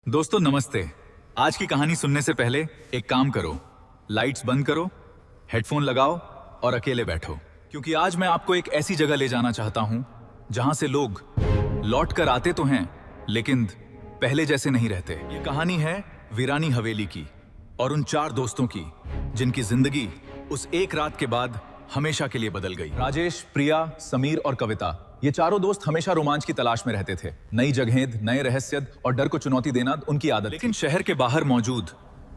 दोस्तों नमस्ते। आज की कहानी सुनने से पहले एक काम करो, लाइट्स बंद करो, हेडफोन लगाओ और अकेले बैठो, क्योंकि आज मैं आपको एक ऐसी जगह ले जाना चाहता हूं जहां से लोग लौट कर आते तो हैं लेकिन पहले जैसे नहीं रहते। ये कहानी है वीरानी हवेली की और उन 4 दोस्तों की जिनकी जिंदगी उस एक रात के बाद हमेशा के लिए बदल गई। राजेश, प्रिया, समीर और कविता, ये चारों दोस्त हमेशा रोमांच की तलाश में रहते थे। नई जगहें, नए रहस्य और डर को चुनौती देना उनकी आदत। लेकिन शहर के बाहर मौजूद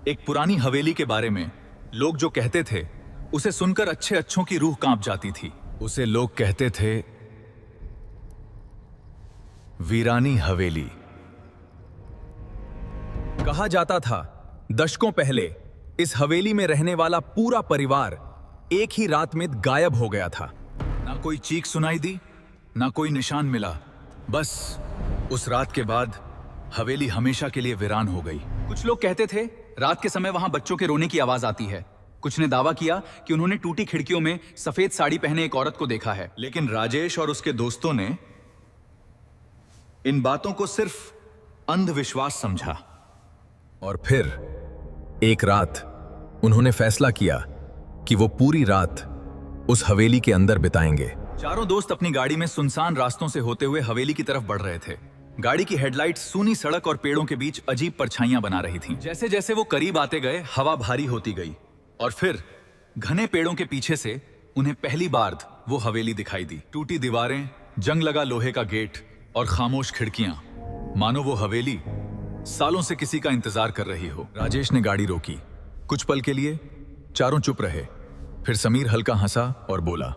एक पुरानी हवेली के बारे में लोग जो कहते थे उसे सुनकर अच्छे अच्छों की रूह कांप जाती थी। उसे लोग कहते थे वीरानी हवेली। कहा जाता था दशकों पहले इस हवेली में रहने वाला पूरा परिवार एक ही रात में गायब हो गया था। ना कोई चीख सुनाई दी, ना कोई निशान मिला। बस उस रात के बाद हवेली हमेशा के लिए वीरान हो गई। कुछ लोग कहते थे रात के समय वहां बच्चों के रोने की आवाज आती है। कुछ ने दावा किया कि उन्होंने टूटी खिड़कियों में सफेद साड़ी पहने एक औरत को देखा है। लेकिन राजेश और उसके दोस्तों ने इन बातों को सिर्फ अंधविश्वास समझा। और फिर एक रात उन्होंने फैसला किया कि वो पूरी रात उस हवेली के अंदर बिताएंगे। चारों दोस्त अपनी गाड़ी में सुनसान रास्तों से होते हुए हवेली की तरफ बढ़ रहे थे। गाड़ी की हेडलाइट सूनी सड़क और पेड़ों के बीच अजीब परछाइयां बना रही थीं। जैसे जैसे वो करीब आते गए हवा भारी होती गई और फिर घने पेड़ों के पीछे से उन्हें पहली बार वो हवेली दिखाई दी। टूटी दीवारें, जंग लगा लोहे का गेट और खामोश खिड़कियां, मानो वो हवेली सालों से किसी का इंतजार कर रही हो। राजेश ने गाड़ी रोकी। कुछ पल के लिए चारों चुप रहे। फिर समीर हल्का हंसा और बोला,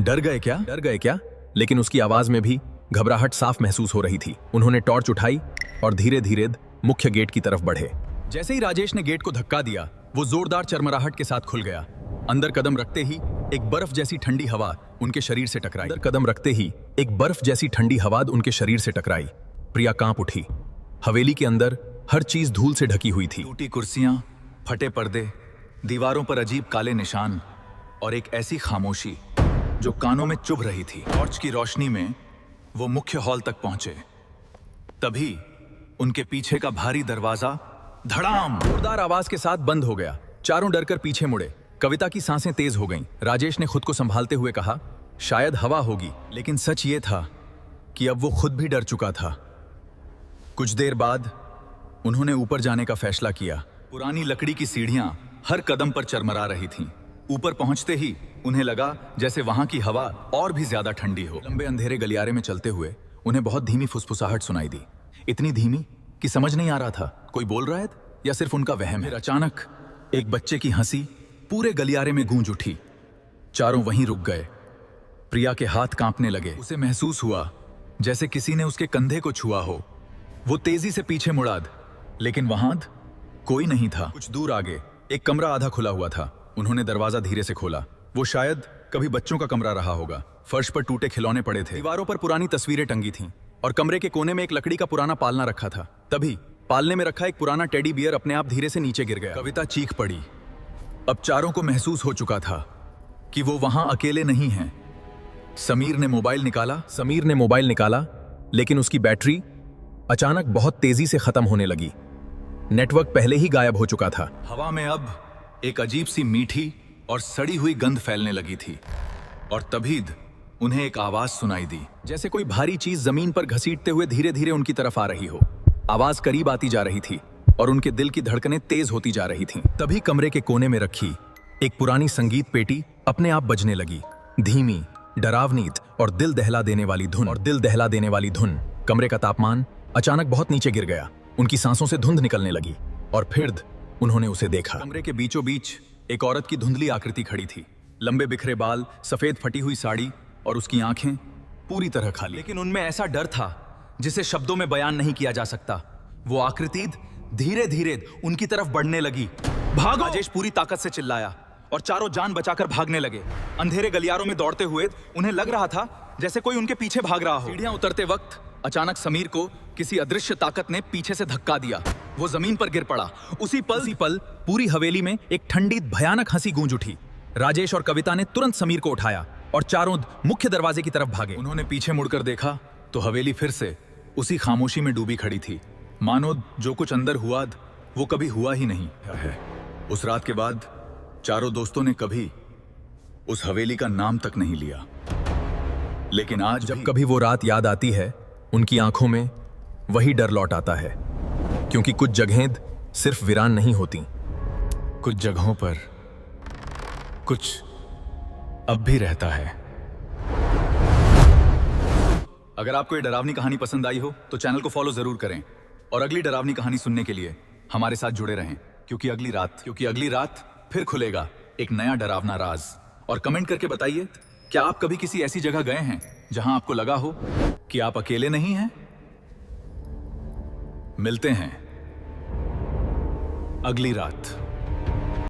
डर गए क्या? डर गए क्या? लेकिन उसकी आवाज में भी घबराहट साफ महसूस हो रही थी। उन्होंने टॉर्च उठाई और धीरे धीरे मुख्य गेट की तरफ बढ़े। जैसे ही राजेश ने गेट को धक्का दिया, वो जोरदार चरमराहट के साथ खुल गया। अंदर कदम रखते ही एक बर्फ जैसी ठंडी हवा उनके शरीर से टकराई। कदम रखते ही एक बर्फ जैसी ठंडी हवा उनके शरीर से टकराई। प्रिया कांप उठी। हवेली के अंदर हर चीज धूल से ढकी हुई थी। टूटी कुर्सियां, फटे पर्दे, दीवारों पर अजीब काले निशान और एक ऐसी खामोशी जो कानों में चुभ रही थी। टॉर्च की रोशनी में वो मुख्य हॉल तक पहुंचे। तभी उनके पीछे का भारी दरवाजा धड़ाम जोरदार आवाज के साथ बंद हो गया। चारों डरकर पीछे मुड़े। कविता की सांसें तेज हो गईं। राजेश ने खुद को संभालते हुए कहा, शायद हवा होगी। लेकिन सच ये था कि अब वो खुद भी डर चुका था। कुछ देर बाद उन्होंने ऊपर जाने का फैसला किया। पुरानी लकड़ी की सीढ़ियां हर कदम पर चरमरा रही थीं। ऊपर पहुंचते ही उन्हें लगा जैसे वहां की हवा और भी ज्यादा ठंडी हो। लंबे अंधेरे गलियारे में चलते हुए उन्हें बहुत धीमी फुसफुसाहट सुनाई दी। इतनी धीमी कि समझ नहीं आ रहा था कोई बोल रहा है या सिर्फ उनका वहम है। अचानक एक बच्चे की हंसी पूरे गलियारे में गूंज उठी। चारों वहीं रुक गए। प्रिया के हाथ कांपने लगे। उसे महसूस हुआ जैसे किसी ने उसके कंधे को छुआ हो। वो तेजी से पीछे मुड़ा, लेकिन वहां कोई नहीं था। कुछ दूर आगे एक कमरा आधा खुला हुआ था। उन्होंने दरवाजा धीरे से खोला। वो शायद कभी बच्चों का कमरा रहा होगा। फर्श पर टूटे खिलौने पड़े थे। दीवारों पर पुरानी तस्वीरें टंगी थीं और कमरे के कोने में एक लकड़ी का पुराना पालना रखा था। तभी पालने में रखा एक पुराना टेडी बियर अपने आप धीरे से नीचे गिर गया। कविता चीख पड़ी। अब चारों को महसूस हो चुका था कि वो वहां अकेले नहीं हैं। समीर ने मोबाइल निकाला, लेकिन उसकी बैटरी अचानक बहुत तेजी से खत्म होने लगी। नेटवर्क पहले ही गायब हो चुका था। हवा में अब एक अजीब सी मीठी और सड़ी हुई गंध फैलने लगी थी और तभी उन्हें एक आवाज सुनाई दी, जैसे कोई भारी चीज जमीन पर घसीटते हुए धीरे धीरे उनकी तरफ आ रही हो। आवाज करीब आती जा रही थी और उनके दिल की धड़कनें तेज होती जा रही थीं। तभी कमरे के कोने में रखी एक पुरानी संगीत पेटी अपने आप बजने लगी। धीमी, डरावनी और दिल दहला देने वाली धुन। कमरे का तापमान अचानक बहुत नीचे गिर गया। उनकी सांसों से धुंध निकलने लगी और फिर उन्होंने उसे देखा। कमरे के बीचों बीच एक औरत की धुंधली आकृति खड़ी थी। लंबे बिखरे बाल, सफेद फटी हुई साड़ी और उसकी आंखें पूरी तरह खाली। लेकिन उनमें ऐसा डर था जिसे शब्दों में बयान नहीं किया जा सकता। वो आकृति धीरे धीरे उनकी तरफ बढ़ने लगी। भागो! राजेश पूरी ताकत से चिल्लाया और चारों जान बचाकर भागने लगे। अंधेरे गलियारों में दौड़ते हुए उन्हें लग रहा था जैसे कोई उनके पीछे भाग रहा हो। सीढ़ियां उतरते वक्त अचानक समीर को किसी अदृश्य ताकत ने पीछे से धक्का दिया। वो जमीन पर गिर पड़ा। उसी पल पूरी हवेली में एक ठंडी भयानक हंसी गूंज उठी। राजेश और कविता ने तुरंत समीर को उठाया और चारों मुख्य दरवाजे की तरफ भागे। उन्होंने पीछे मुड़कर देखा तो हवेली फिर से उसी खामोशी में डूबी खड़ी थी। मानो जो कुछ अंदर हुआ वो कभी हुआ ही नहीं है। उस रात के बाद चारों दोस्तों ने कभी उस हवेली का नाम तक नहीं लिया। लेकिन आज जब कभी वो रात याद आती है, उनकी आंखों में वही डर लौट आता है, क्योंकि कुछ जगहें सिर्फ वीरान नहीं होती, कुछ जगहों पर कुछ अब भी रहता है। अगर आपको ये डरावनी कहानी पसंद आई हो तो चैनल को फॉलो जरूर करें और अगली डरावनी कहानी सुनने के लिए हमारे साथ जुड़े रहें, क्योंकि अगली रात फिर खुलेगा एक नया डरावना राज। और कमेंट करके बताइए, क्या आप कभी किसी ऐसी जगह गए हैं जहां आपको लगा हो कि आप अकेले नहीं हैं? मिलते हैं अगली रात।